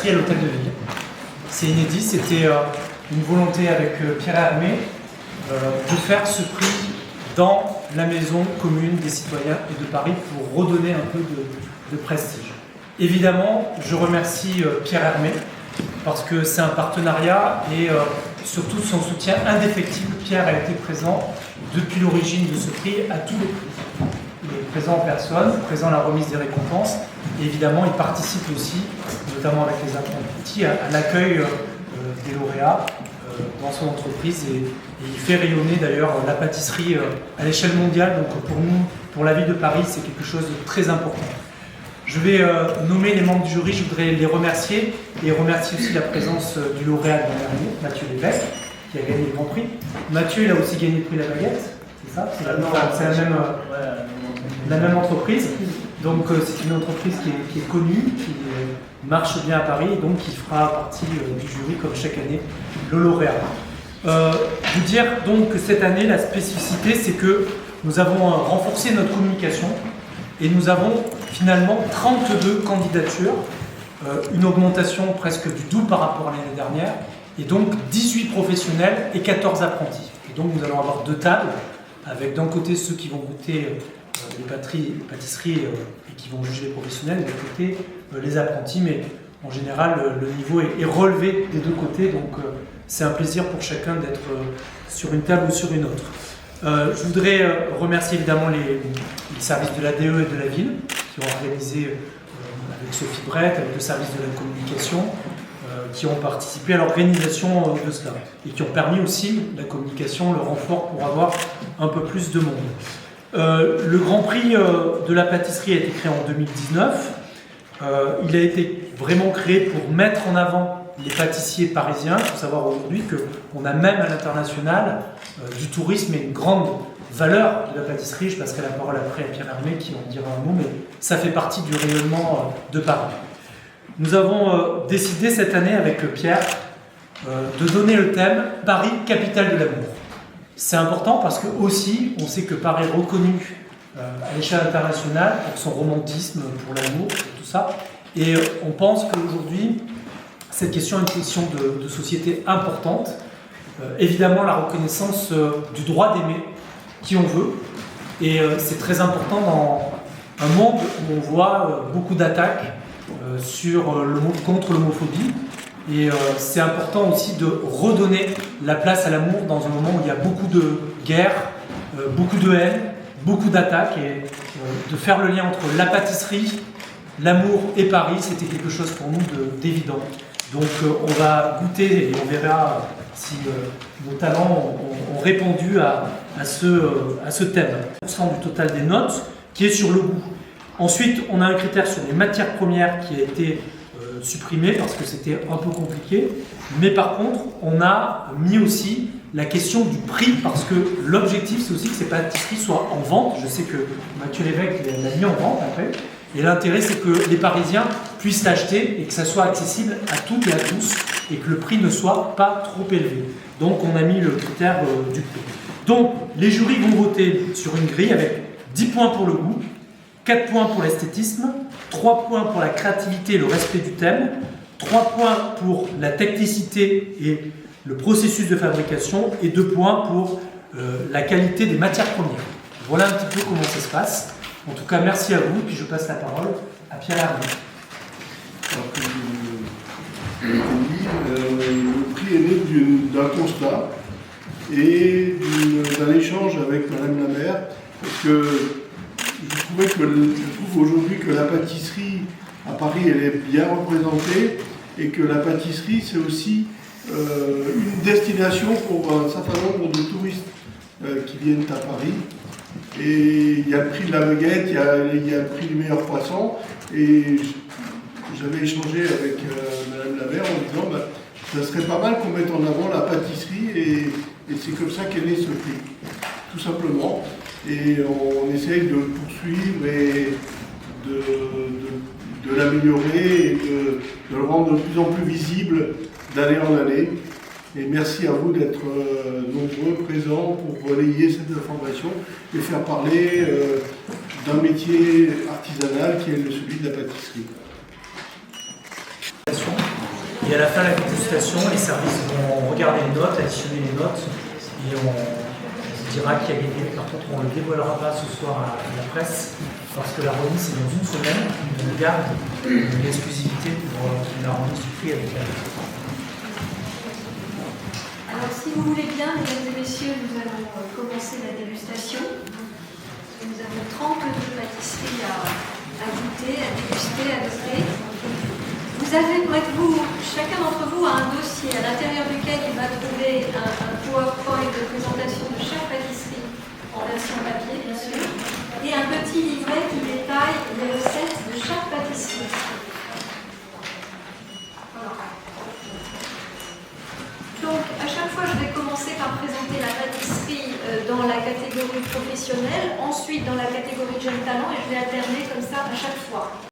À l'hôtel de ville. C'est inédit, c'était une volonté avec Pierre Hermé de faire ce prix dans la maison commune des citoyens et de Paris pour redonner un peu de prestige. Évidemment, je remercie Pierre Hermé parce que c'est un partenariat et surtout son soutien indéfectible. Pierre a été présent depuis l'origine de ce prix à tous les prix. Il est présent en personne, présent à la remise des récompenses et évidemment il participe aussi, notamment avec les apprentis, à l'accueil des lauréats dans son entreprise et il fait rayonner d'ailleurs la pâtisserie à l'échelle mondiale. Donc pour nous, pour la ville de Paris, c'est quelque chose de très important. Je vais nommer les membres du jury, je voudrais les remercier et remercier aussi la présence du lauréat de l'an dernier, Mathieu Lévesque, qui a gagné le Grand Prix. Mathieu, il a aussi gagné le prix La Baguette, c'est ça? C'est la même entreprise. Donc c'est une entreprise qui est connue, qui marche bien à Paris et donc qui fera partie du jury comme chaque année, le lauréat. Vous dire donc que cette année, la spécificité, c'est que nous avons renforcé notre communication et nous avons finalement 32 candidatures, une augmentation presque du double par rapport à l'année dernière, et donc 18 professionnels et 14 apprentis. Et donc nous allons avoir deux tables, avec d'un côté ceux qui vont goûter les pâtisseries et qui vont juger les professionnels, et de l'autre côté les apprentis, mais en général le niveau est relevé des deux côtés, donc c'est un plaisir pour chacun d'être sur une table ou sur une autre. Je voudrais remercier évidemment les services de l'ADE et de la ville qui ont organisé avec Sophie Brett, avec le service de la communication, qui ont participé à l'organisation de cela et qui ont permis aussi la communication, le renfort pour avoir un peu plus de monde. Le Grand Prix de la pâtisserie a été créé en 2019. Il a été vraiment créé pour mettre en avant les pâtissiers parisiens. Il faut savoir aujourd'hui qu'on a même à l'international du tourisme et une grande valeur de la pâtisserie. Je passerai la parole après à Pierre Hermé qui en dira un mot, mais ça fait partie du rayonnement de Paris. Nous avons décidé cette année avec Pierre de donner le thème « Paris, capitale de l'amour ». C'est important parce que aussi, on sait que Paris est reconnu à l'échelle internationale pour son romantisme, pour l'amour, tout ça. Et on pense qu'aujourd'hui, cette question est une question de société importante. Évidemment, la reconnaissance du droit d'aimer qui on veut. Et c'est très important dans un monde où on voit beaucoup d'attaques contre l'homophobie. Et c'est important aussi de redonner la place à l'amour dans un moment où il y a beaucoup de guerres, beaucoup de haine, beaucoup d'attaques. Et de faire le lien entre la pâtisserie, l'amour et Paris, c'était quelque chose pour nous d'évident. Donc on va goûter et on verra si nos talents ont répondu à ce thème. 100% du total des notes qui est sur le goût. Ensuite, on a un critère sur les matières premières qui a été supprimé parce que c'était un peu compliqué. Mais par contre, on a mis aussi la question du prix parce que l'objectif, c'est aussi que ces pâtisseries soient en vente. Je sais que Mathieu Lévesque l'a mis en vente après. Et l'intérêt, c'est que les Parisiens puissent l'acheter et que ça soit accessible à toutes et à tous et que le prix ne soit pas trop élevé. Donc, on a mis le critère du prix. Donc, les jurys vont voter sur une grille avec 10 points pour le goût, 4 points pour l'esthétisme, 3 points pour la créativité et le respect du thème, 3 points pour la technicité et le processus de fabrication et 2 points pour la qualité des matières premières. Voilà un petit peu comment ça se passe. En tout cas, merci à vous, puis je passe la parole à Pierre Hermé. Alors que le prix est né d'un constat et d'un échange avec Madame la maire, parce que je trouve aujourd'hui que la pâtisserie à Paris, elle est bien représentée et que la pâtisserie, c'est aussi une destination pour un certain nombre de touristes qui viennent à Paris. Et il y a le prix de la baguette, il y a le prix du meilleur poisson. Et j'avais échangé avec Madame la maire en disant ça serait pas mal qu'on mette en avant la pâtisserie et c'est comme ça qu'est né ce prix, tout simplement. Et on essaye de le poursuivre et de l'améliorer et de le rendre de plus en plus visible d'année en année. Et merci à vous d'être nombreux, présents pour relayer cette information et faire parler d'un métier artisanal qui est celui de la pâtisserie. Et à la fin de la dégustation, les services vont regarder les notes, additionner les notes, et on dira qui a gagné. Par contre, on ne le dévoilera pas ce soir à la presse, parce que la remise c'est dans une semaine. On garde l'exclusivité pour la remise du prix avec elle. Alors, si vous voulez bien, mesdames et messieurs, nous allons commencer la dégustation. Nous avons 32 pâtisseries à goûter, à déguster, à goûter. Vous avez près de vous, chacun d'entre vous a un dossier à l'intérieur duquel il va trouver un PowerPoint de présentation de chaque pâtisserie en version papier, bien sûr, et un petit livret qui détaille les recettes de chaque pâtisserie. Donc, à chaque fois, je vais commencer par présenter la pâtisserie dans la catégorie professionnelle, ensuite dans la catégorie jeune talent, et je vais alterner comme ça à chaque fois.